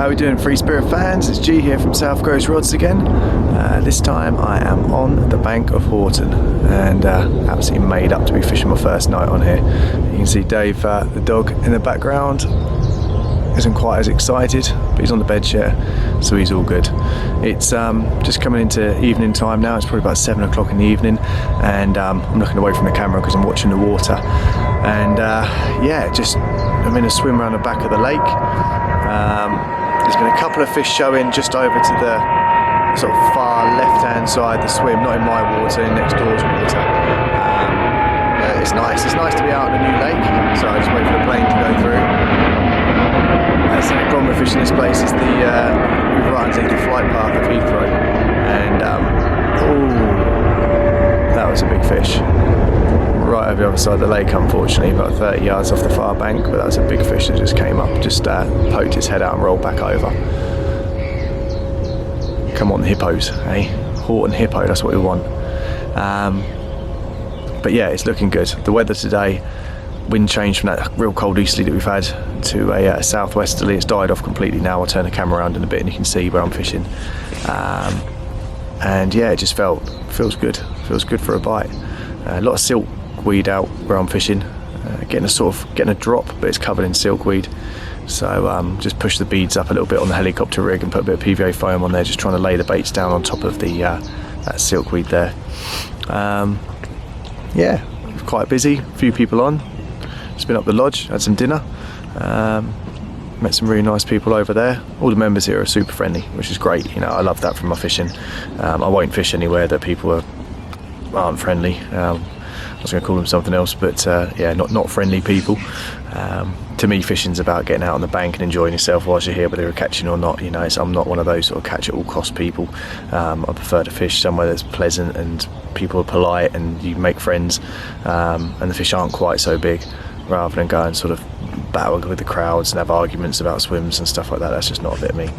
How are we doing, Free Spirit fans? It's G here from South Coast Rods again. This time I am on the bank of Horton and absolutely made up to be fishing my first night on here. You can see Dave, the dog, in the background. Isn't quite as excited, but he's on the bed chair, so he's all good. It's just coming into evening time now. It's probably about 7 o'clock in the evening, and I'm looking away from the camera because I'm watching the water. And yeah, just I'm in a swim around the back of the lake. There's been a couple of fish showing just over to the sort of far left-hand side of the swim, not in my water, in next door's water. It's nice. It's nice to be out in a new lake. So I just wait for the plane to go through. That's the only problem with fishing this place is the right underneath the flight path of Heathrow, and ooh, that was a big fish. Right over the other side of the lake, unfortunately, about 30 yards off the far bank, but that was a big fish that just came up, just poked his head out and rolled back over. Come on, hippos, eh? Horton hippo, that's what we want. But yeah, it's looking good. The weather today, wind changed from that real cold easterly that we've had to a southwesterly. It's died off completely now. I'll turn the camera around in a bit and you can see where I'm fishing. And yeah, it just feels good. Feels good for a bite. A lot of silkweed out where I'm fishing. Getting a drop, but it's covered in silkweed. So just push the beads up a little bit on the helicopter rig and put a bit of PVA foam on there, just trying to lay the baits down on top of the that silkweed there. Yeah, quite busy. A few people on. Just been up the lodge, had some dinner, met some really nice people over there. All the members here are super friendly, which is great. You know, I love that from my fishing. I won't fish anywhere that people aren't friendly. I was going to call them something else, but yeah, not friendly people. To me, fishing's about getting out on the bank and enjoying yourself whilst you're here, whether you're catching or not. You know, I'm not one of those sort of catch at all cost people. I prefer to fish somewhere that's pleasant and people are polite and you make friends, and the fish aren't quite so big, rather than go and sort of battle with the crowds and have arguments about swims and stuff like that. That's just not a bit of me.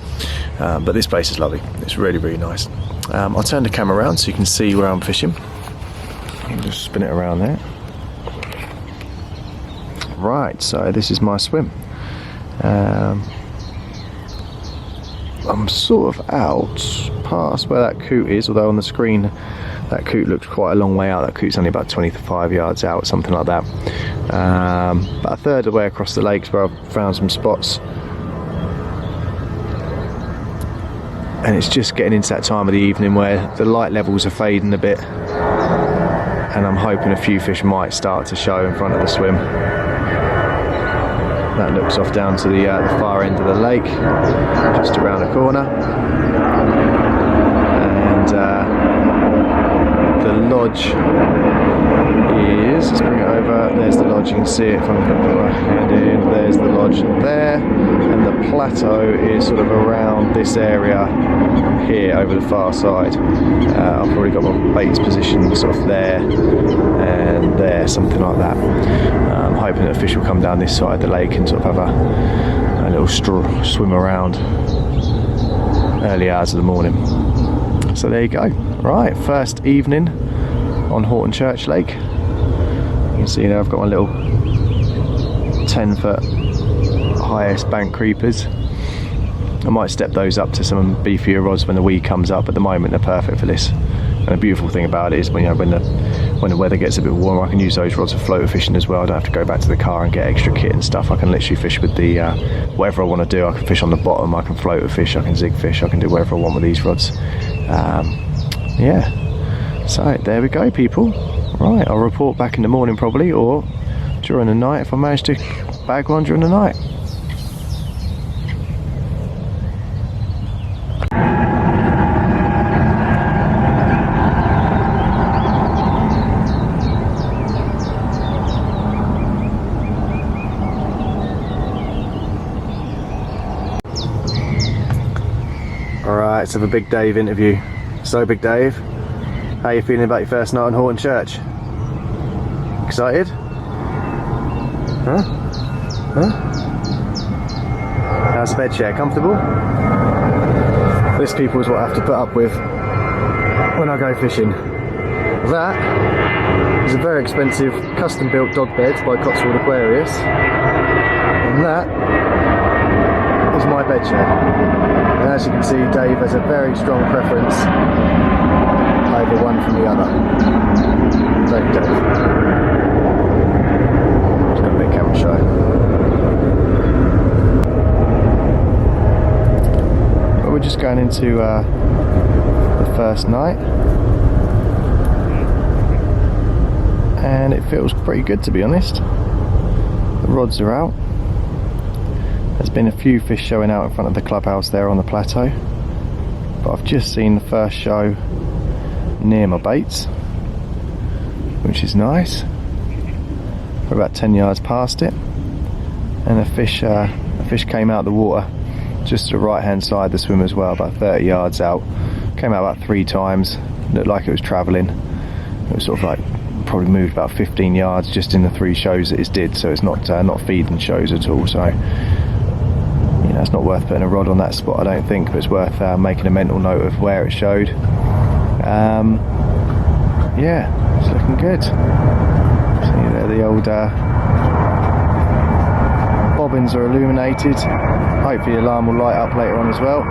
But this place is lovely. It's really, really nice. I'll turn the camera around so you can see where I'm fishing. I'll just spin it around there. Right, so this is my swim. I'm sort of out past where that coot is, although on the screen that coot looks quite a long way out. That coot's only about 25 yards out, something like that. About a third of the way across the lakes where I've found some spots. And it's just getting into that time of the evening where the light levels are fading a bit. And I'm hoping a few fish might start to show in front of the swim. That looks off down to the far end of the lake, just around the corner. And the lodge is, let's bring it over, there's the lodge, you can see it if I'm going to put my hand in, there's the lodge there, and the plateau is sort of around this area here over the far side. I've probably got my baits positioned sort of there and there, something like that. I'm hoping that fish will come down this side of the lake and sort of have a little swim around early hours of the morning. So there you go. Right, first evening on Horton Church Lake. You can see there I've got my little 10-foot highest bank creepers. I might step those up to some beefier rods when the weed comes up. At the moment they're perfect for this. And the beautiful thing about it is when the weather gets a bit warmer, I can use those rods for floater fishing as well. I don't have to go back to the car and get extra kit and stuff. I can literally fish with the whatever I want to do. I can fish on the bottom, I can floater fish, I can zig fish, I can do whatever I want with these rods. Yeah, so there we go, people. Right, I'll report back in the morning probably, or during the night if I manage to bag one during the night. Alright, let's have a Big Dave interview. So Big Dave, how are you feeling about your first night on Horton Church? Excited? Huh? How's the bed share? Comfortable? This, people, is what I have to put up with when I go fishing. That is a very expensive custom built dog bed by Cotswold Aquarius. And that is my bed chair. And as you can see, Dave has a very strong preference over one from the other. Don't you, Dave? Just got a bit of camera shy. But we're just going into the first night. And it feels pretty good, to be honest. The rods are out. There's been a few fish showing out in front of the clubhouse there on the plateau, but I've just seen the first show near my baits, which is nice. We're about 10 yards past it, and a fish came out of the water just to the right hand side of the swim as well, about 30 yards out. Came out about 3 times, looked like it was travelling. It was sort of like probably moved about 15 yards just in the 3 shows that it did, so it's not feeding shows at all. So you know, it's not worth putting a rod on that spot, I don't think, but it's worth making a mental note of where it showed. Yeah, it's looking good. See there, the old bobbins are illuminated. Hopefully the alarm will light up later on as well.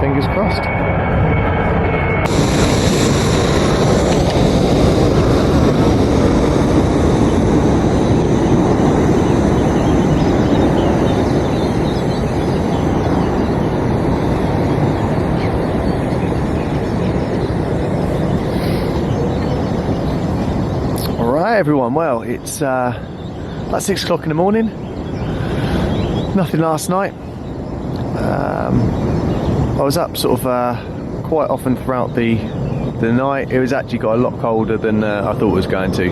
Fingers crossed. Everyone, well, it's about 6 o'clock in the morning. Nothing last night. I was up sort of quite often throughout the night. It was actually got a lot colder than I thought it was going to.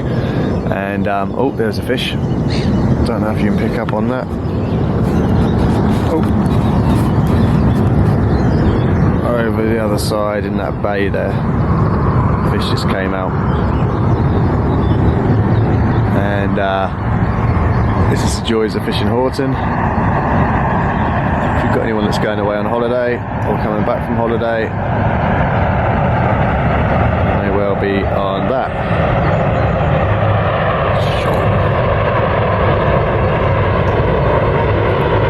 And oh, there's a fish. Don't know if you can pick up on that. Oh, over the other side in that bay there, fish just came out. And this is the joys of fishing Horton. If you've got anyone that's going away on holiday or coming back from holiday, may well be on that.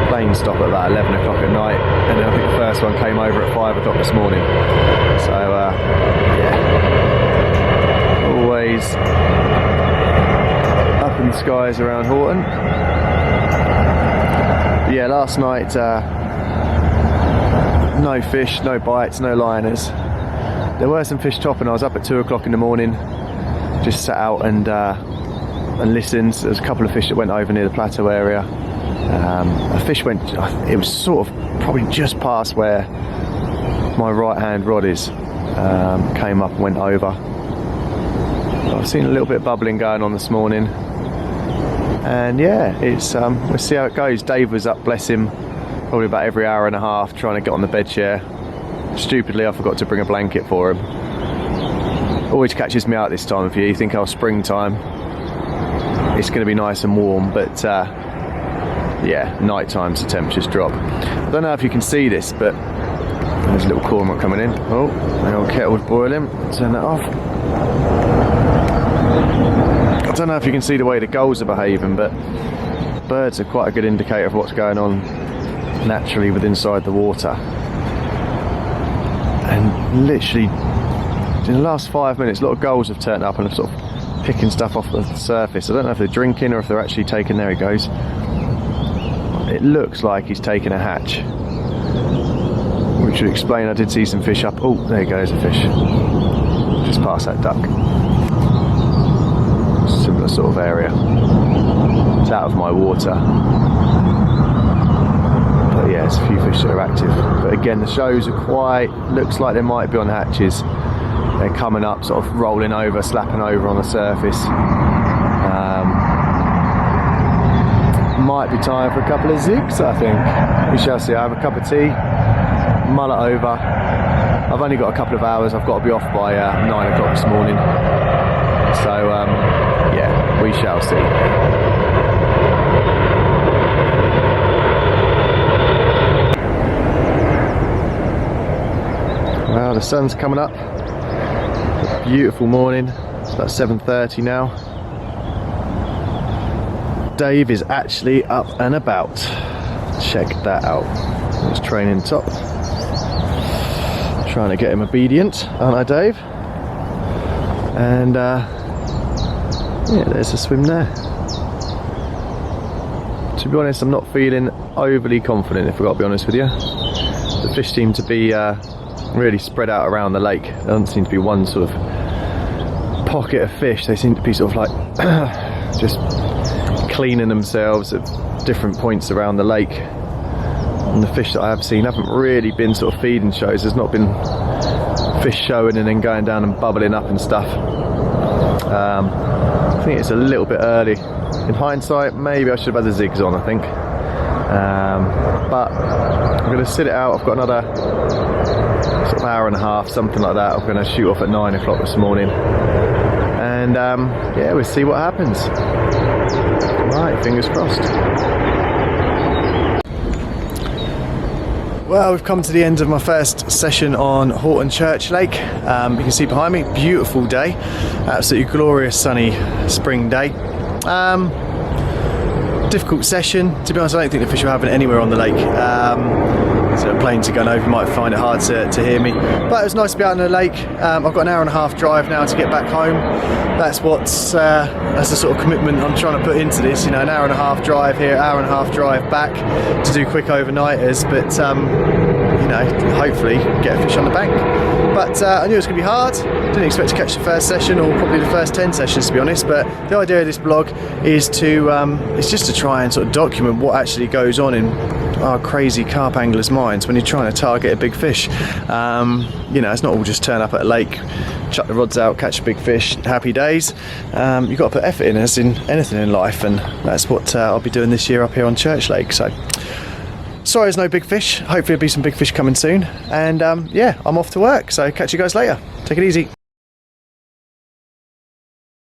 Planes stop at about 11 o'clock at night, and then I think the first one came over at 5 o'clock this morning. So yeah, always in the skies around Horton. But yeah, last night no fish, no bites, no liners. There were some fish topping. I was up at 2 o'clock in the morning, just sat out and listened. There was a couple of fish that went over near the plateau area. A fish went, it was sort of probably just past where my right hand rod is, came up and went over. I've seen a little bit of bubbling going on this morning. And yeah, it's we'll see how it goes. Dave was up, bless him, probably about every hour and a half trying to get on the bed chair. Stupidly, I forgot to bring a blanket for him. Always catches me out this time of year. You think, oh, springtime, it's going to be nice and warm, but yeah, night times the temperatures drop. I don't know if you can see this, but there's a little cormorant coming in. Oh, the old kettle's boiling. Turn that off. I don't know if you can see the way the gulls are behaving, but birds are quite a good indicator of what's going on naturally within inside the water. And literally in the last 5 minutes, a lot of gulls have turned up and are sort of picking stuff off the surface. I don't know if they're drinking or if they're actually taking. There he goes. It looks like he's taking a hatch, which would explain I did see some fish up. Oh, there goes a fish just past that duck. Similar sort of area. It's out of my water, but yeah, there's a few fish that are active. But again, the shows are quite, looks like they might be on hatches. They're coming up, sort of rolling over, slapping over on the surface. Might be time for a couple of zigs, I think. We shall see. I have a cup of tea, mull it over. I've only got a couple of hours. I've got to be off by 9 o'clock this morning. So yeah, we shall see. Well, the sun's coming up. It's a beautiful morning. It's about 7:30 now. Dave is actually up and about. check that out. It's training top. Trying to get him obedient, aren't I, Dave? And yeah, there's a swim there. To be honest, I'm not feeling overly confident, if I've got to be honest with you. The fish seem to be really spread out around the lake. There doesn't seem to be one sort of pocket of fish. They seem to be sort of like just cleaning themselves at different points around the lake. And the fish that I have seen haven't really been sort of feeding shows. There's not been fish showing and then going down and bubbling up and stuff. I think it's a little bit early. In hindsight, maybe I should have had the zigs on, I think. But I'm going to sit it out. I've got another sort of hour and a half, something like that. I'm going to shoot off at 9 o'clock this morning. And yeah, we'll see what happens. Right, fingers crossed. Well, we've come to the end of my first session on Horton Church Lake. You can see behind me, beautiful day, absolutely glorious sunny spring day. Difficult session, to be honest. I don't think the fish were having it anywhere on the lake. So planes are going over, you might find it hard to hear me, but it was nice to be out in the lake. I've got an hour and a half drive now to get back home. That's the sort of commitment I'm trying to put into this, you know, an hour and a half drive here, hour and a half drive back to do quick overnighters, but you know, hopefully get a fish on the bank. But I knew it was going to be hard. Didn't expect to catch the first session or probably the first 10 sessions, to be honest, but the idea of this blog is to it's just to try and sort of document what actually goes on in our crazy carp anglers' minds when you're trying to target a big fish. You know, it's not all just turn up at a lake, chuck the rods out, catch a big fish, happy days. You've got to put effort in, as in anything in life, and that's what I'll be doing this year up here on Church Lake. So sorry there's no big fish. Hopefully there'll be some big fish coming soon, and yeah, I'm off to work, so catch you guys later. Take it easy.